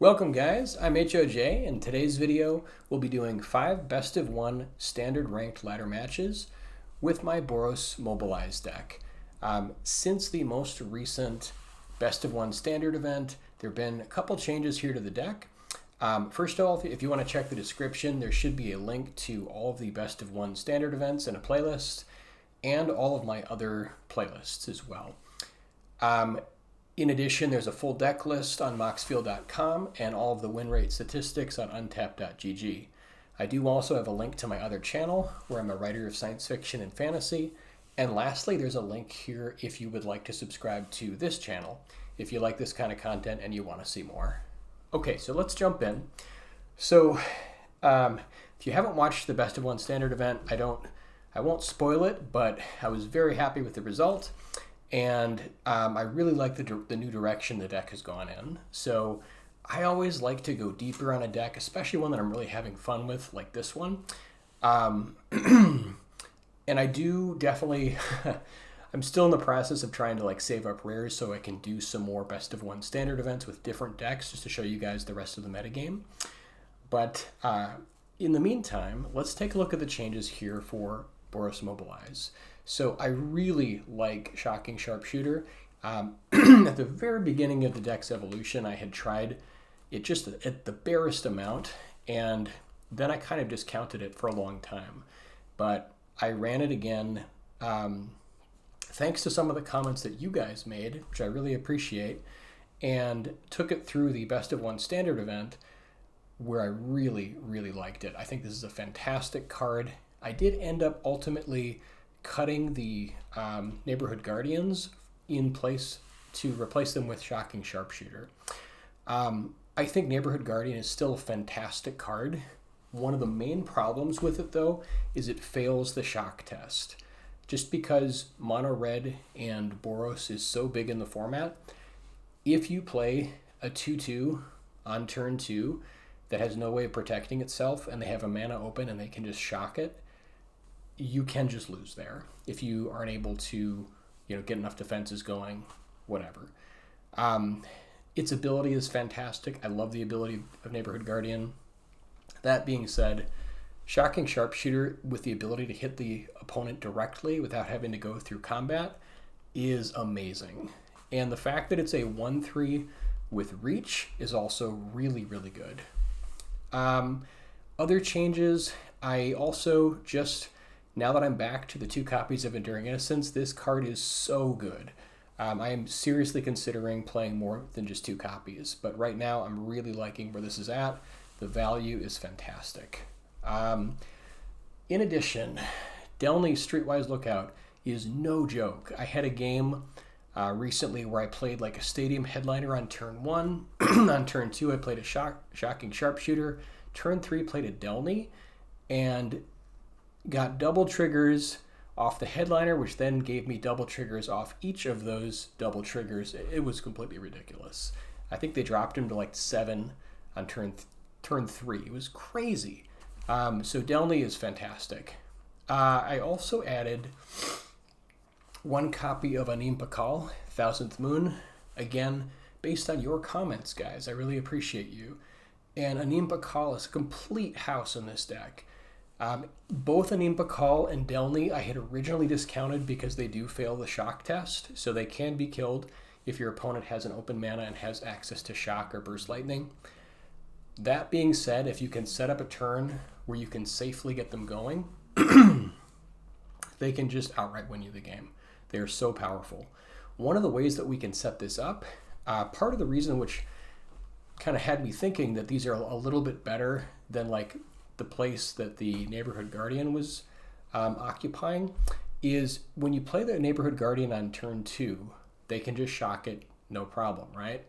Welcome guys, I'm HOJ, and today's video we'll be doing 5 best of 1 standard ranked ladder matches with my Boros Mobilize deck. Since the most recent best of 1 standard event, there have been a couple changes here to the deck. First of all, if you want to check the description, there should be a link to all of the best of 1 standard events in a playlist, and all of my other playlists as well. In addition, there's a full deck list on moxfield.com and all of the win rate statistics on untap.gg. I do also have a link to my other channel where I'm a writer of science fiction and fantasy. And lastly, there's a link here if you would like to subscribe to this channel, if you like this kind of content and you want to see more. Okay, so let's jump in. So if you haven't watched the best of 1 standard event, I won't spoil it, but I was very happy with the result. And I really like the new direction the deck has gone in. So I always like to go deeper on a deck, especially one that I'm really having fun with, like this one. And I do definitely, I'm still in the process of trying to save up rares so I can do some more best of 1 standard events with different decks just to show you guys the rest of the metagame. But in the meantime, let's take a look at the changes here for Boros Mobilize. So I really like Shocking Sharpshooter. At the very beginning of the deck's evolution, I had tried it just at the barest amount, and then I kind of discounted it for a long time. But I ran it again, thanks to some of the comments that you guys made, which I really appreciate, and took it through the best of 1 standard event where I really, really liked it. I think this is a fantastic card. I did end up ultimately cutting the Neighborhood Guardians in place to replace them with Shocking Sharpshooter. I think Neighborhood Guardian is still a fantastic card. One of the main problems with it, though, is it fails the shock test. Just because Mono Red and Boros is so big in the format, if you play a 2/2 on turn 2 that has no way of protecting itself, and they have a mana open and they can just shock it, you can just lose there if you aren't able to, get enough defenses going, whatever. Its ability is fantastic. I love the ability of Neighborhood Guardian. That being said, Shocking Sharpshooter with the ability to hit the opponent directly without having to go through combat is amazing. And the fact that it's a 1/3 with reach is also really, really good. Other changes, I also just, now that I'm back to the 2 copies of Enduring Innocence, this card is so good. I am seriously considering playing more than just 2 copies, but right now I'm really liking where this is at. The value is fantastic. In addition, Delney Streetwise Lookout is no joke. I had a game recently where I played a stadium headliner on turn 1. On turn 2, I played a Shocking Sharpshooter. Turn 3, played a Delney, and got double triggers off the headliner, which then gave me double triggers off each of those double triggers. It was completely ridiculous. I think they dropped him to 7 on turn 3. It was crazy. So Delney is fantastic. I also added 1 copy of Anim Pakal, Thousandth Moon, again, based on your comments, guys. I really appreciate you. And Anim Pakal is a complete house in this deck. Both Anim Pakal and Delney I had originally discounted because they do fail the shock test, so they can be killed if your opponent has an open mana and has access to shock or burst lightning. That being said, if you can set up a turn where you can safely get them going, they can just outright win you the game. They are so powerful. One of the ways that we can set this up, part of the reason which kind of had me thinking that these are a little bit better than the place that the Neighborhood Guardian was occupying, is when you play the Neighborhood Guardian on turn 2, they can just shock it, no problem, right?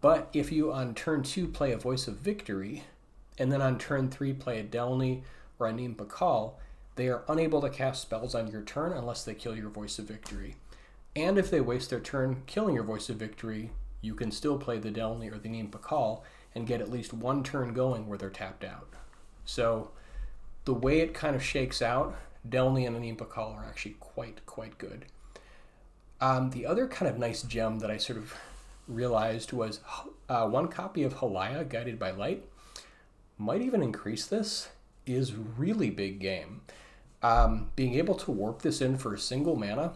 But if you on turn 2 play a Voice of Victory, and then on turn 3 play a Delney or a Anim Pakal, they are unable to cast spells on your turn unless they kill your Voice of Victory. And if they waste their turn killing your Voice of Victory, you can still play the Delney or the Anim Pakal and get at least 1 turn going where they're tapped out. So the way it kind of shakes out, Delney and Anim Pakal are actually quite good. The other kind of nice gem that I sort of realized was one copy of Haliya, Guided by Light, might even increase this, is really big game. Being able to warp this in for a single mana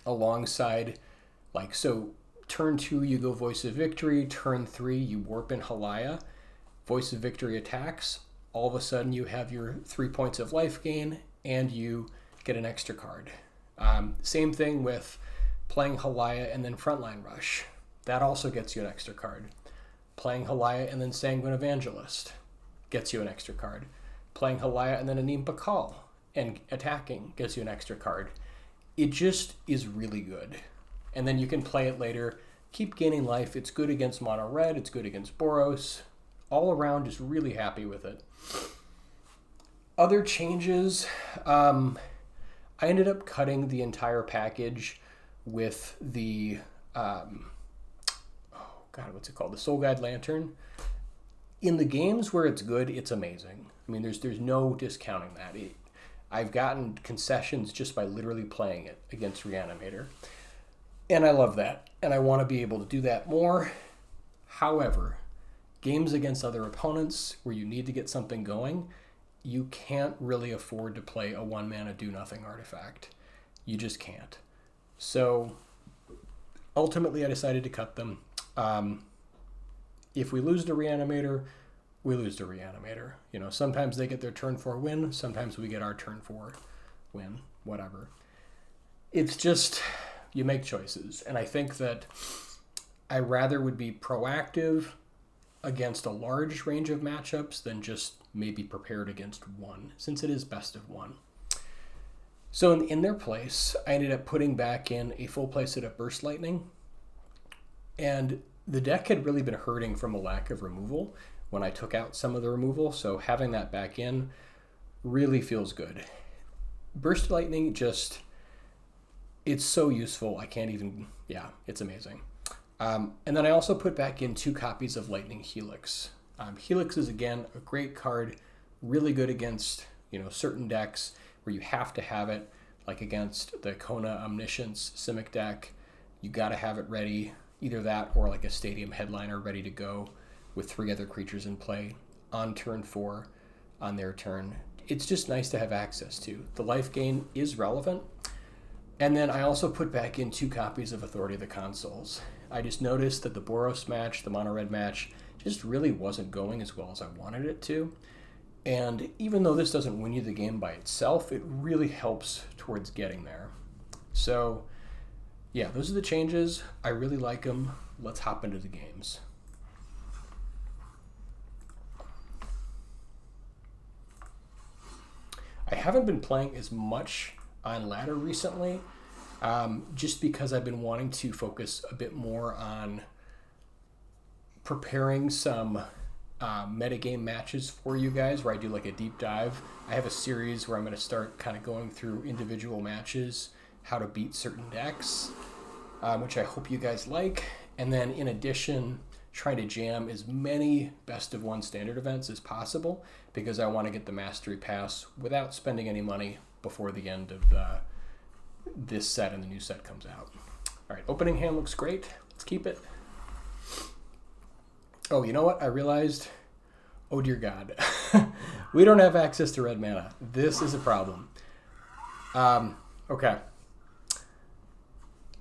alongside, like, so turn 2 you go Voice of Victory, turn 3 you warp in Haliya, Voice of Victory attacks, all of a sudden you have your 3 points of life gain and you get an extra card. Same thing with playing Haliya and then Frontline Rush. That also gets you an extra card. Playing Haliya and then Sanguine Evangelist gets you an extra card. Playing Haliya and then Anim Pakal and attacking gets you an extra card. It just is really good. And then you can play it later, keep gaining life. It's good against mono red, it's good against Boros. All around, just really happy with it. Other changes, I ended up cutting the entire package with the, what's it called? The Soul Guide Lantern. In the games where it's good, it's amazing. I mean, there's no discounting that. I've gotten concessions just by literally playing it against Reanimator. And I love that. And I want to be able to do that more. However, games against other opponents where you need to get something going, you can't really afford to play a 1-mana do-nothing artifact. You just can't. So ultimately I decided to cut them. If we lose to Reanimator, we lose to Reanimator. You know, sometimes they get their turn 4 win, sometimes we get our turn 4 win, whatever. It's just, you make choices. And I think that I rather would be proactive against a large range of matchups than just maybe prepared against one, since it is best of one. So in their place, I ended up putting back in a full playset of Burst Lightning. And the deck had really been hurting from a lack of removal when I took out some of the removal, so having that back in really feels good. Burst Lightning just, it's so useful, I can't even, it's amazing. And then I also put back in 2 copies of Lightning Helix. Helix is, again, a great card, really good against, certain decks where you have to have it, like against the Kona Omniscience Simic deck. You got to have it ready, either that or like a Stadium Headliner ready to go with 3 other creatures in play on turn 4, on their turn. It's just nice to have access to. The life gain is relevant. And then I also put back in 2 copies of Authority of the Consuls. I just noticed that the Boros match, the mono red match, just really wasn't going as well as I wanted it to. And even though this doesn't win you the game by itself, it really helps towards getting there. So yeah, those are the changes. I really like them. Let's hop into the games. I haven't been playing as much on ladder recently, just because I've been wanting to focus a bit more on preparing some metagame matches for you guys where I do like a deep dive. I have a series where I'm going to start kind of going through individual matches, how to beat certain decks, which I hope you guys like. And then in addition, try to jam as many best of 1 standard events as possible because I want to get the Mastery Pass without spending any money before the end of this set and the new set comes out. All right, opening hand looks great. Let's keep it. Oh, you know what? I realized, oh dear God, we don't have access to red mana. This is a problem. Okay.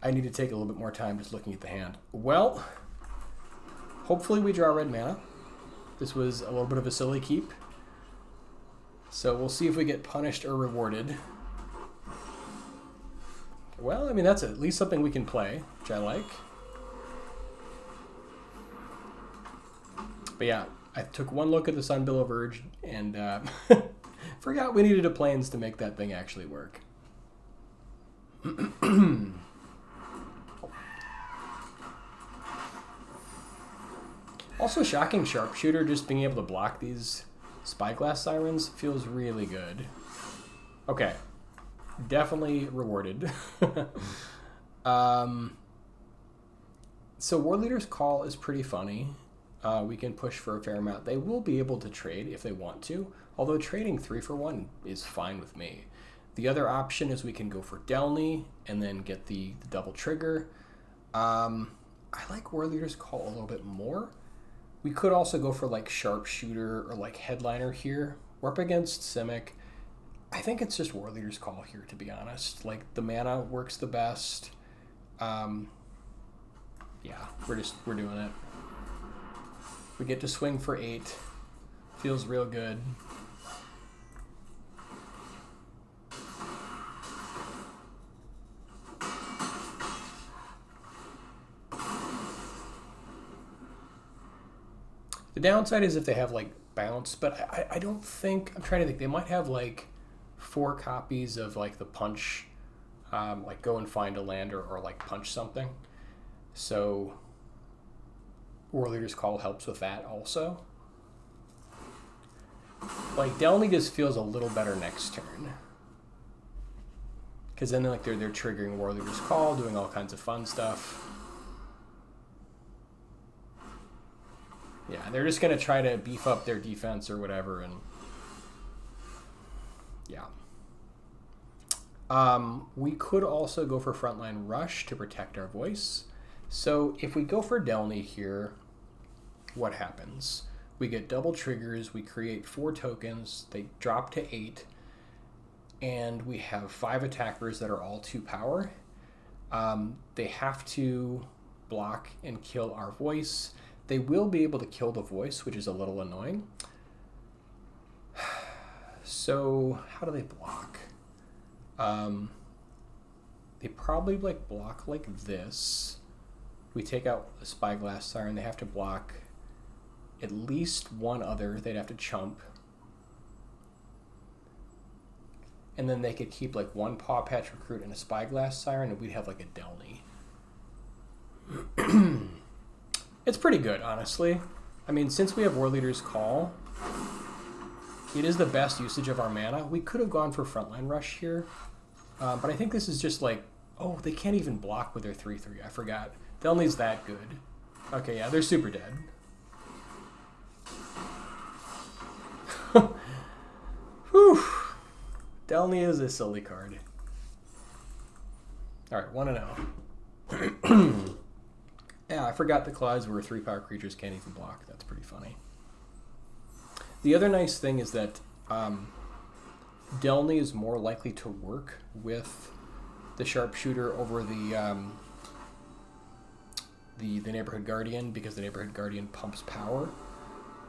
I need to take a little bit more time just looking at the hand. Well, hopefully we draw red mana. This was a little bit of a silly keep. So we'll see if we get punished or rewarded. Well, I mean, that's at least something we can play, which I like. But yeah, I took one look at the Sunbillow Verge and forgot we needed a plains to make that thing actually work. Also, Shocking Sharpshooter, just being able to block these Spyglass Sirens feels really good. Okay. Definitely rewarded. So Warleader's Call is pretty funny. We can push for a fair amount. They will be able to trade if they want to, although trading 3 for 1 is fine with me. The other option is we can go for Delney and then get the double trigger. I like Warleader's Call a little bit more. We could also go for like Sharpshooter or like Headliner here. We're up against Simic. I think it's just Warleader's Call here, to be honest. Like, the mana works the best. Yeah, we're doing it. We get to swing for 8. Feels real good. The downside is if they have like bounce, but I don't think, I'm trying to think, they might have like 4 copies of like the punch, like go and find a land or like punch something. So Warleader's Call helps with that also. Like Delney just feels a little better next turn. Because then like they're triggering Warleader's Call, doing all kinds of fun stuff. Yeah, they're just going to try to beef up their defense or whatever, and yeah. We could also go for Frontline Rush to protect our voice. So if we go for Delney here, what happens? We get double triggers, we create 4 tokens, they drop to 8, and we have 5 attackers that are all 2 power. They have to block and kill our voice. They will be able to kill the voice, which is a little annoying. So how do they block? They probably like block like this. We take out the Spyglass Siren. They have to block at least one other. They'd have to chump. And then they could keep like 1 Paw Patch Recruit and a Spyglass Siren, and we'd have like a Delney. It's pretty good, honestly. I mean, since we have Warleader's Call, it is the best usage of our mana. We could have gone for Frontline Rush here, but I think this is just like, oh, they can't even block with their 3/3. I forgot. Delney's that good. Okay, yeah, they're super dead. Whew. Delney is a silly card. All right, 1-0. Yeah, I forgot the clause where 3 power creatures can't even block. That's pretty funny. The other nice thing is that Delney is more likely to work with the Sharpshooter over the Neighborhood Guardian, because the Neighborhood Guardian pumps power.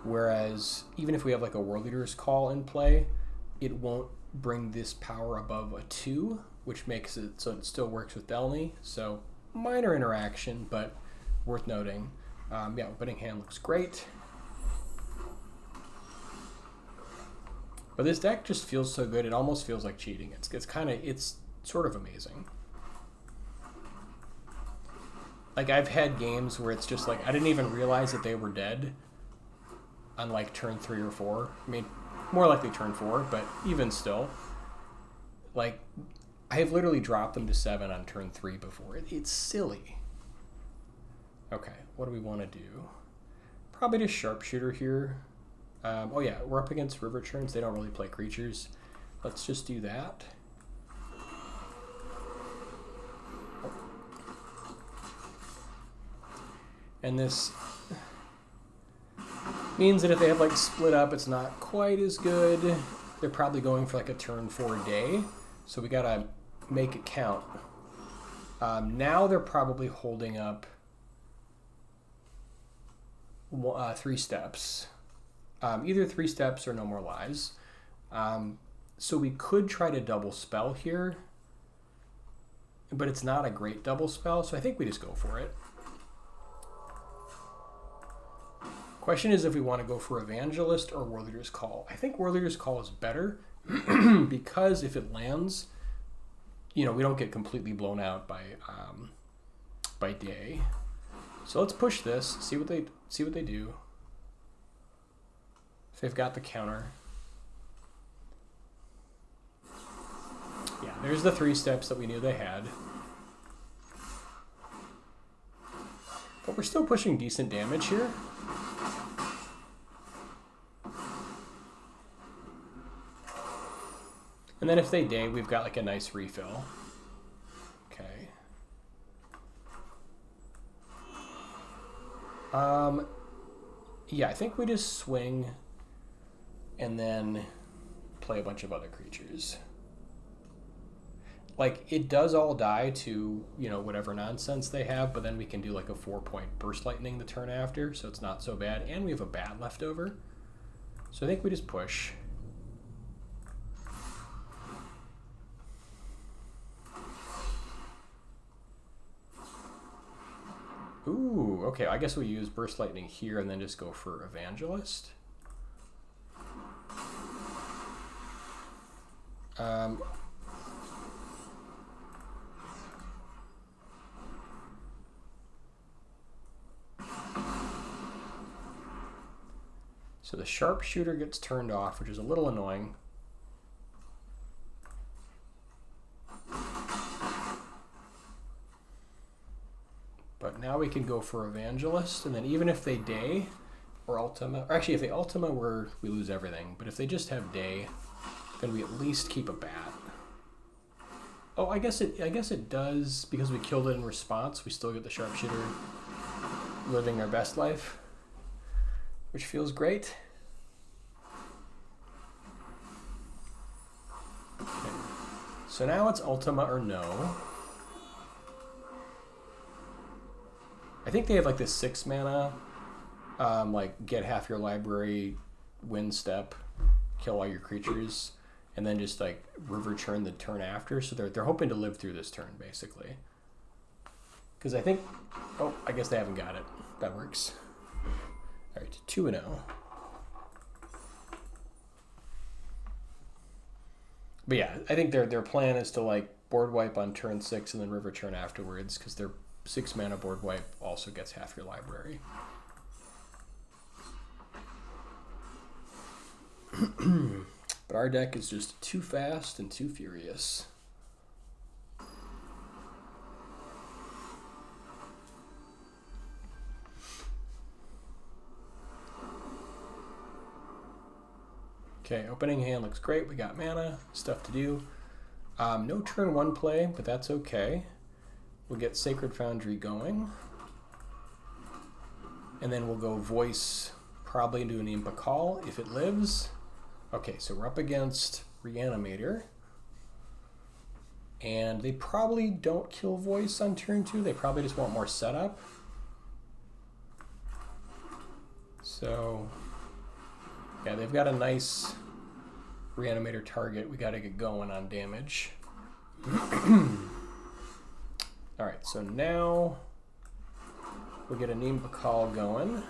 Whereas even if we have like a Warleader's Call in play, it won't bring this power above a 2, which makes it so it still works with Delney. So minor interaction, but worth noting. Yeah, opening hand looks great. But this deck just feels so good, it almost feels like cheating. It's sort of amazing. Like, I've had games where it's just like, I didn't even realize that they were dead on like turn 3 or 4. I mean, more likely turn 4, but even still. Like, I have literally dropped them to 7 on turn 3 before. It's silly. Okay, what do we want to do? Probably just Sharpshooter here. Oh yeah, we're up against River Churns. They don't really play creatures. Let's just do that. And this means that if they have like split up, it's not quite as good. They're probably going for like a turn 4 day. So we gotta make it count. Now they're probably holding up 3 steps. Either 3 steps or No More Lies. So we could try to double spell here, but it's not a great double spell, so I think we just go for it. Question is if we want to go for Evangelist or Warleader's Call. I think Warleader's Call is better because if it lands, you know, we don't get completely blown out by day. So let's push this, see what they do. If they've got the counter. Yeah, there's the 3 steps that we knew they had. But we're still pushing decent damage here. And then if they day, we've got like a nice refill. Okay. Yeah, I think we just swing and then play a bunch of other creatures. Like, it does all die to, you know, whatever nonsense they have, but then we can do like a 4-point burst lightning the turn after, so it's not so bad. And we have a bat left over. So I think we just push. Ooh, okay, I guess we use burst lightning here and then just go for Evangelist. So the Sharpshooter gets turned off, which is a little annoying. But now we can go for Evangelist, and then even if they day or Ultima, or actually if they Ultima, we lose everything. But if they just have day, then we at least keep a bat. Oh, I guess it does, because we killed it in response. We still get the Sharpshooter living their best life, which feels great. Okay. So now it's Ultima or no. I think they have like this 6 mana, like get half your library, win step, kill all your creatures, and then just like river churn the turn after. So they're hoping to live through this turn basically. Because I think, oh, I guess they haven't got it. That works. All right, 2-0. But yeah, I think their plan is to like board wipe on turn 6 and then river churn afterwards, because their 6 mana board wipe also gets half your library. But our deck is just too fast and too furious. Okay, opening hand looks great. We got mana, stuff to do. No turn 1 play, but that's okay. We'll get Sacred Foundry going. And then we'll go voice probably into Anim Pakal if it lives. Okay, so we're up against Reanimator. And they probably don't kill voice on turn 2. They probably just want more setup. So, yeah, they've got a nice Reanimator target. We got to get going on damage. All right, so now we'll get Anim Pakal going.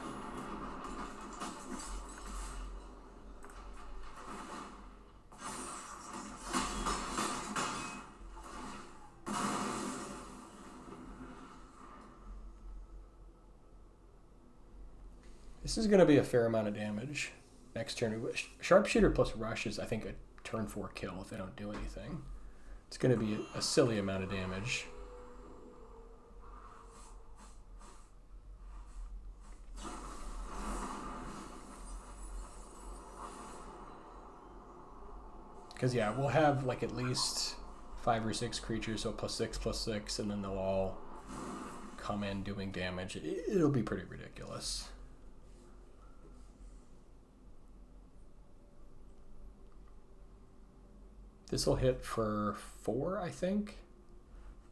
This is going to be a fair amount of damage. Next turn, Sharpshooter plus Rush is, I think, a turn 4 kill if they don't do anything. It's going to be a silly amount of damage. Because, yeah, we'll have, like, at least 5 or 6 creatures, so +6/+6, and then they'll all come in doing damage. It'll be pretty ridiculous. This will hit for 4, I think.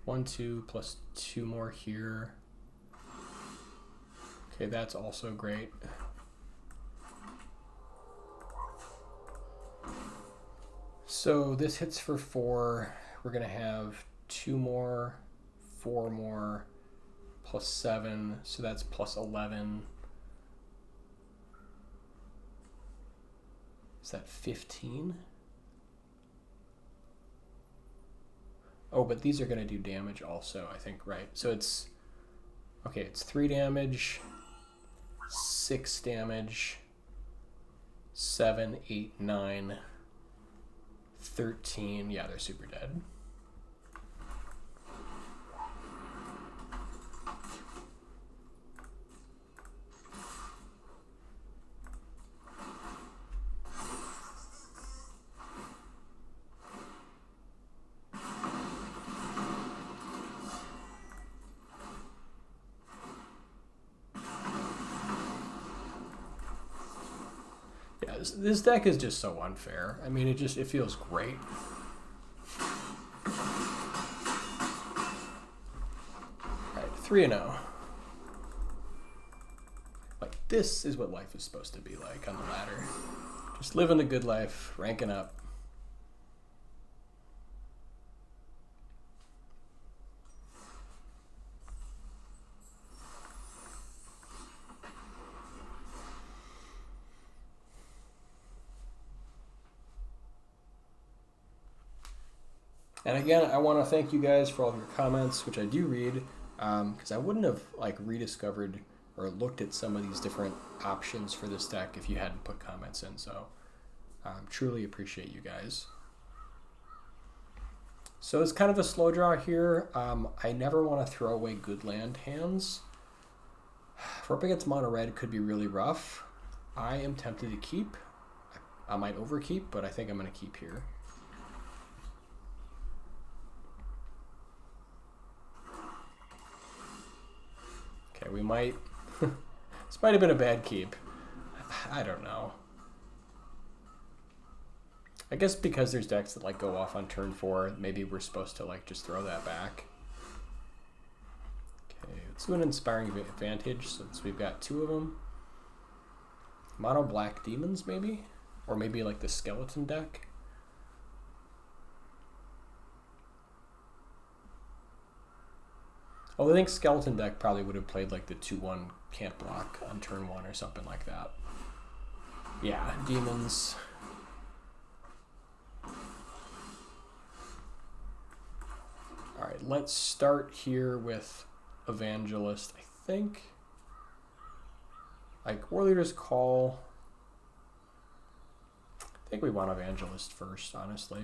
1, 2, plus 2 more here. Okay, that's also great. So this hits for 4. We're going to have 2 more, 4 more, plus 7. So that's plus 11. Is that 15? Oh, but these are going to do damage also, I think, right? So it's, okay, it's 3 damage, 6 damage, 7, 8, 9, 13. Yeah, they're super dead. this deck is just so unfair. I mean, it feels great. Alright, 3-0. Like, this is what life is supposed to be like on the ladder. Just living the good life, ranking up. And again, I want to thank you guys for all of your comments, which I do read, because I wouldn't have like rediscovered or looked at some of these different options for this deck if you hadn't put comments in. So truly appreciate you guys. So it's kind of a slow draw here. I never want to throw away good land hands. If we're up against mono red, it could be really rough. I am tempted to keep. I might overkeep, but I think I'm going to keep here. Okay, we might... This might have been a bad keep. I don't know. I guess because there's decks that like go off on turn 4, maybe we're supposed to like just throw that back. Okay, let's do an Inspiring Vantage since we've got 2 of them. Mono black demons maybe? Or maybe like the skeleton deck. Well, I think skeleton deck probably would have played like the 2-1 can't block on turn 1 or something like that. Yeah, demons. Alright, let's start here with Evangelist, I think. Like, Warleader's Call. I think we want Evangelist first, honestly.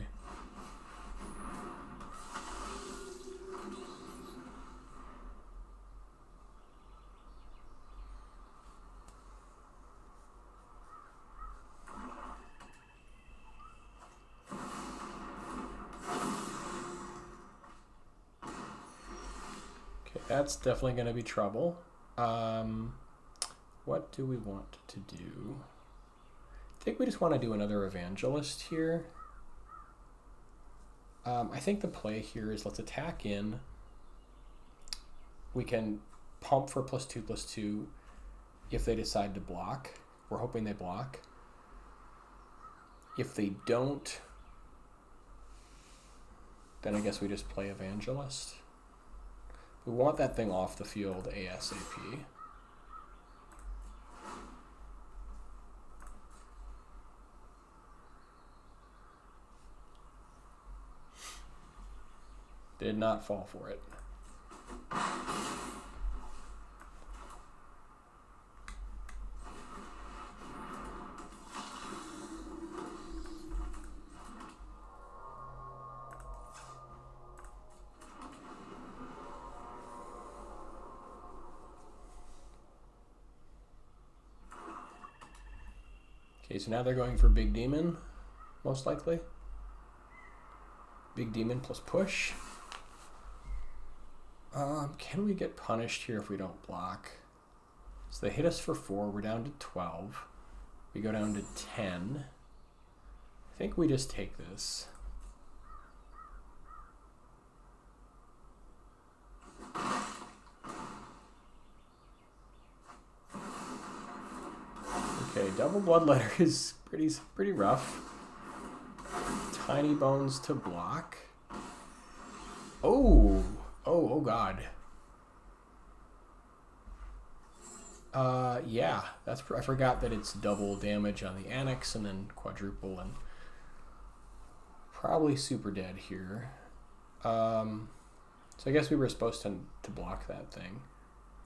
That's definitely going to be trouble. What do we want to do? I think we just want to do another Evangelist here. I think the play here is let's attack in. We can pump for +2/+2 if they decide to block. We're hoping they block. If they don't, then I guess we just play Evangelist. We want that thing off the field ASAP. Did not fall for it. Okay, so now they're going for Big Demon, most likely. Big Demon plus push. Can we get punished here if we don't block? So they hit us for 4, we're down to 12. We go down to 10. I think we just take this. Okay, double Bloodletter is pretty rough. Tiny Bones to block. Oh god. Yeah, I forgot that it's double damage on the Annex and then quadruple and probably super dead here. So I guess we were supposed to block that thing.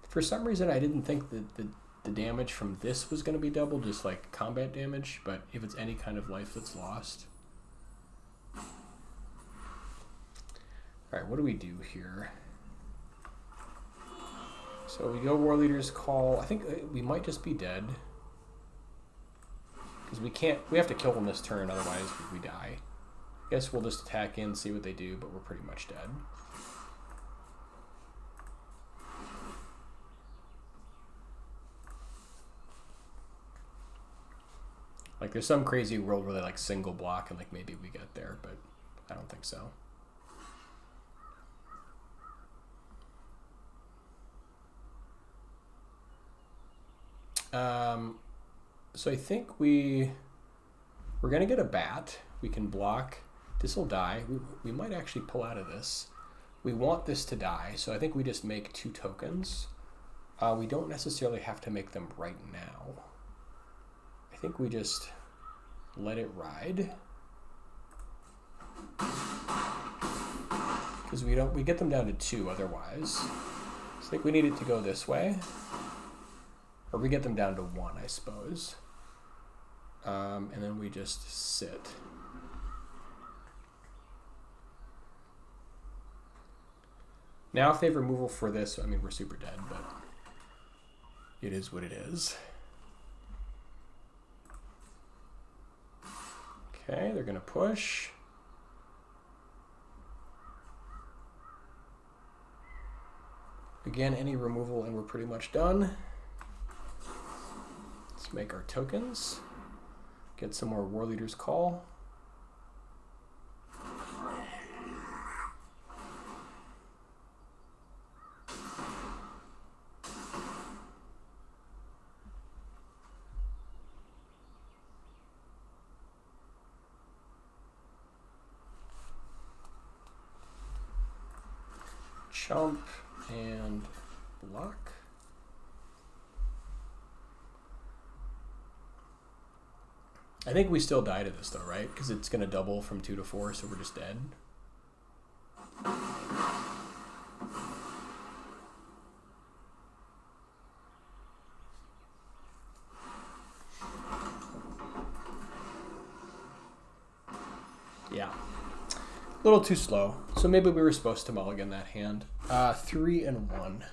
For some reason I didn't think that the damage from this was going to be double, just like combat damage, but if it's any kind of life that's lost. Alright, what do we do here? So we go Warleader's Call. I think we might just be dead. Because we have to kill them this turn, otherwise we die. I guess we'll just attack in, see what they do, but we're pretty much dead. Like there's some crazy world where they like single block and like maybe we get there, but I don't think so. So I think we're gonna get a bat. We can block. This will die. We might actually pull out of this. We want this to die, so I think we just make 2 tokens. We don't necessarily have to make them right now. I think we just let it ride. Because we get them down to 2 otherwise. So I think we need it to go this way. Or we get them down to 1, I suppose. And then we just sit. Now if they have removal for this, I mean, we're super dead, but it is what it is. Okay, they're gonna push. Again, any removal and we're pretty much done. Let's make our tokens. Get some more Warleader's Call. Chump and block. I think we still die to this though, right? Because it's going to double from 2 to 4, so we're just dead. Yeah. A little too slow. So maybe we were supposed to mulligan that hand. 3 and 1.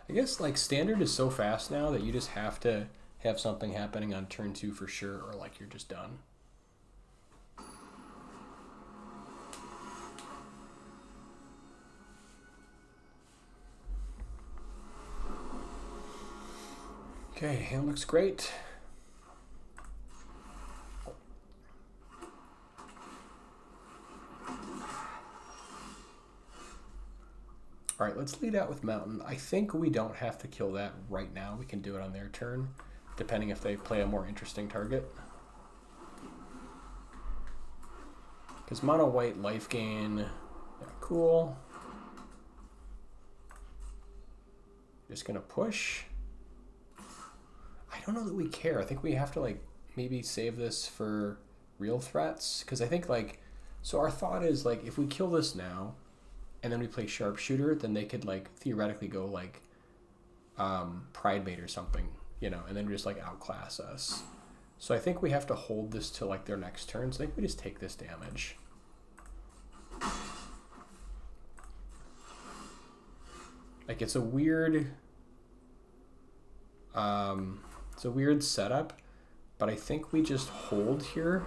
I guess like standard is so fast now that you just have to have something happening on turn 2 for sure, or like you're just done. Okay, hand looks great. All right, let's lead out with Mountain. I think we don't have to kill that right now. We can do it on their turn, depending if they play a more interesting target. Because mono white life gain, yeah, cool. Just gonna push. I don't know that we care. I think we have to like maybe save this for real threats. Because I think like, so our thought is like if we kill this now, and then we play Sharpshooter, then they could like theoretically go like Pridemate or something, you know, and then just like outclass us. So I think we have to hold this till like their next turn. So I think we just take this damage. Like it's a weird setup, but I think we just hold here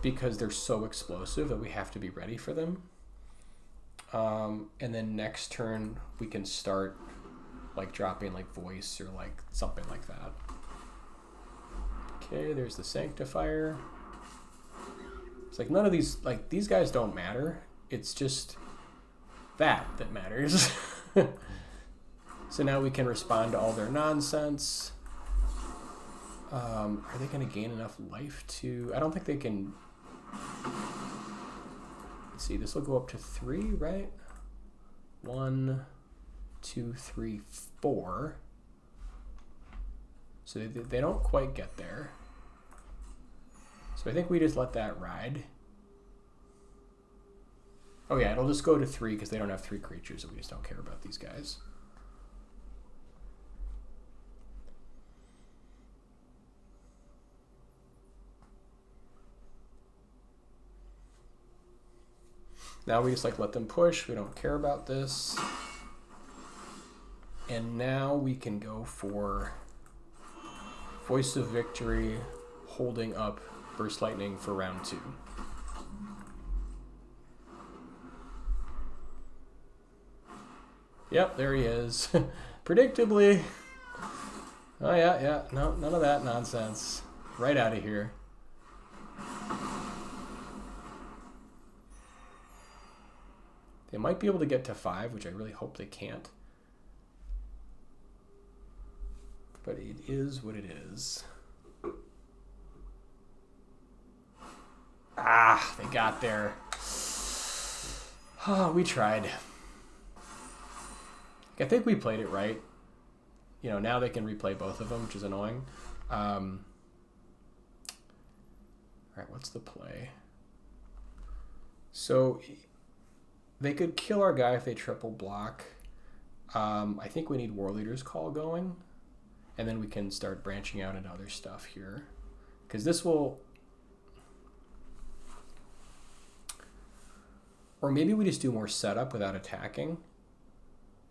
because they're so explosive that we have to be ready for them. And then next turn we can start like dropping like voice or like something like that. Okay, there's the Sanctifier. It's like none of these, like these guys don't matter. It's just that matters. So now we can respond to all their nonsense. Are they going to gain enough life to... I don't think they can... Let's see, this will go up to 3, right? 1, 2, 3, 4. So they don't quite get there. So I think we just let that ride. Oh yeah, it'll just go to 3 because they don't have 3 creatures and we just don't care about these guys. Now we just like let them push. We don't care about this. And now we can go for Voice of Victory, holding up Burst Lightning for round 2. Yep, there he is. Predictably. Oh, yeah. No, none of that nonsense. Right out of here. They might be able to get to 5, which I really hope they can't. But it is what it is. Ah, they got there. Oh, we tried. I think we played it right. You know, now they can replay both of them, which is annoying. All right, what's the play? So they could kill our guy if they triple block. I think we need Warleader's Call going. And then we can start branching out into other stuff here. Because this will... Or maybe we just do more setup without attacking.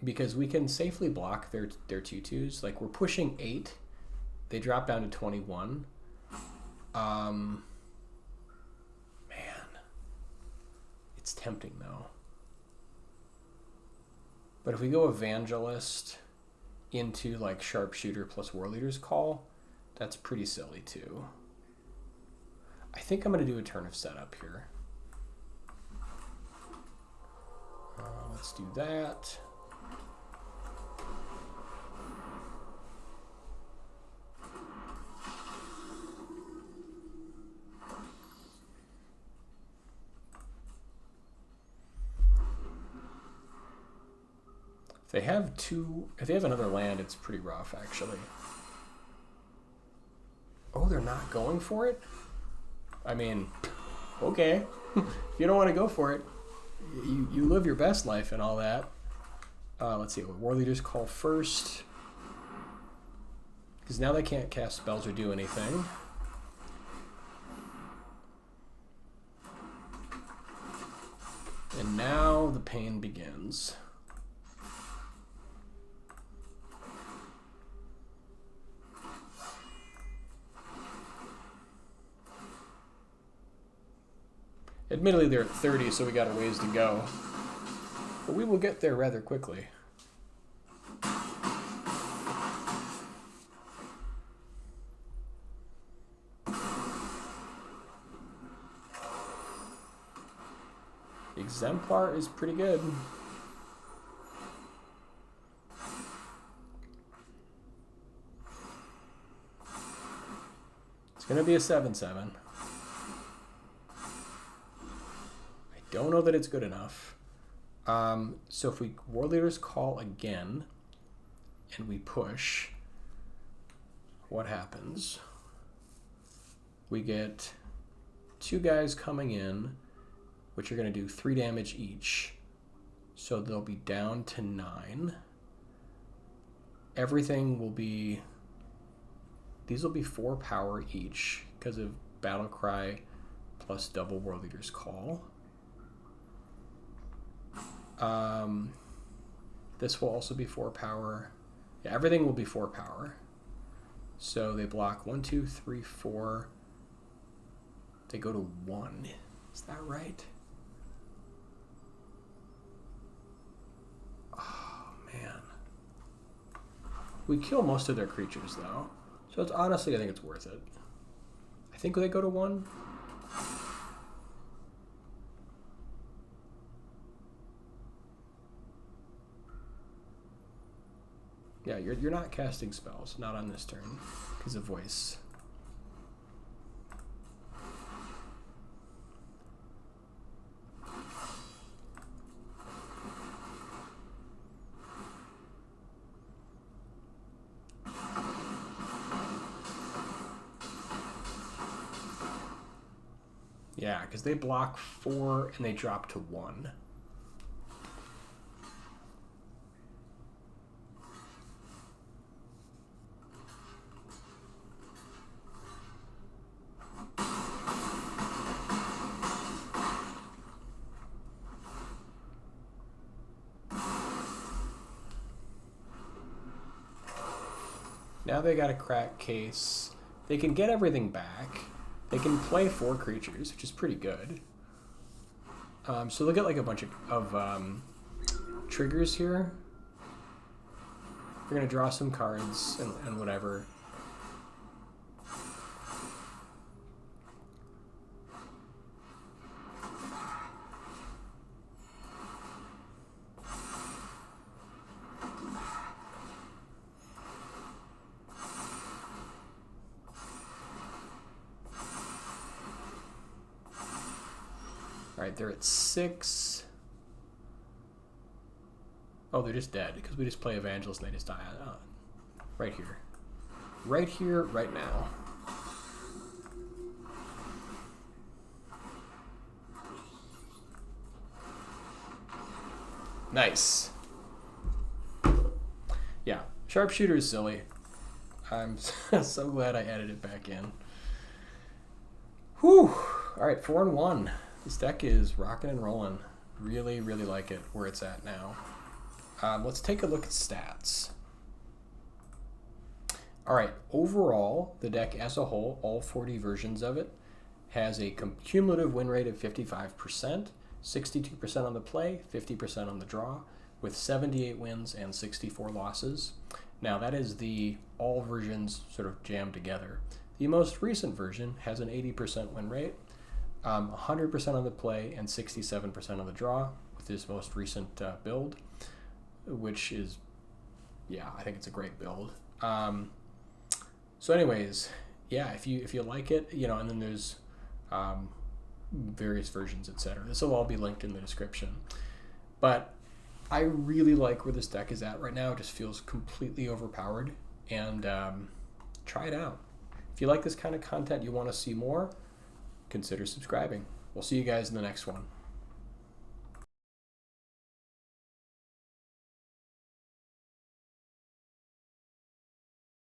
Because we can safely block their 2/2s. Like, we're pushing 8. They drop down to 21. Man. It's tempting, though. But if we go Evangelist into, like, Sharpshooter plus Warleader's Call, that's pretty silly, too. I think I'm going to do a turn of setup here. Let's do that. If they have another land, it's pretty rough, actually. Oh, they're not going for it? I mean, okay. If you don't want to go for it, you live your best life and all that. Let's see, Warleader's Call first. Because now they can't cast spells or do anything. And now the pain begins. Admittedly, they're at 30, so we got a ways to go. But we will get there rather quickly. Exemplar is pretty good. It's going to be a 7/7. Don't know that it's good enough. So if we Warleader's Call again and we push, what happens? We get 2 guys coming in, which are going to do 3 damage each. So they'll be down to 9. Everything will be... These will be 4 power each because of Battlecry plus double Warleader's Call. This will also be 4 power. Yeah, everything will be 4 power. So they block 1, 2, 3, 4. They go to 1. Is that right? Oh, man. We kill most of their creatures, though. So it's honestly, I think it's worth it. I think they go to 1. Yeah, you're not casting spells, not on this turn, because of voice. Yeah, because they block 4 and they drop to 1. Now they got a crack case. They can get everything back. They can play 4 creatures, which is pretty good. So they'll get like a bunch of triggers here. We're going to draw some cards and whatever. All right, they're at 6. Oh, they're just dead because we just play Evangelist and they just die. Right here. Right here, right now. Nice. Yeah, Sharpshooter is silly. I'm so glad I added it back in. Whew. All right, 4-1. This deck is rocking and rolling. Really, really like it where it's at now. Let's take a look at stats. All right, overall, the deck as a whole, all 40 versions of it, has a cumulative win rate of 55%, 62% on the play, 50% on the draw, with 78 wins and 64 losses. Now, that is the all versions sort of jammed together. The most recent version has an 80% win rate, 100% on the play, and 67% on the draw with this most recent build, which is, yeah, I think it's a great build. So anyways, yeah, if you like it, you know, and then there's various versions, etc. This will all be linked in the description. But I really like where this deck is at right now. It just feels completely overpowered, and try it out. If you like this kind of content, you want to see more, consider subscribing. We'll see you guys in the next one.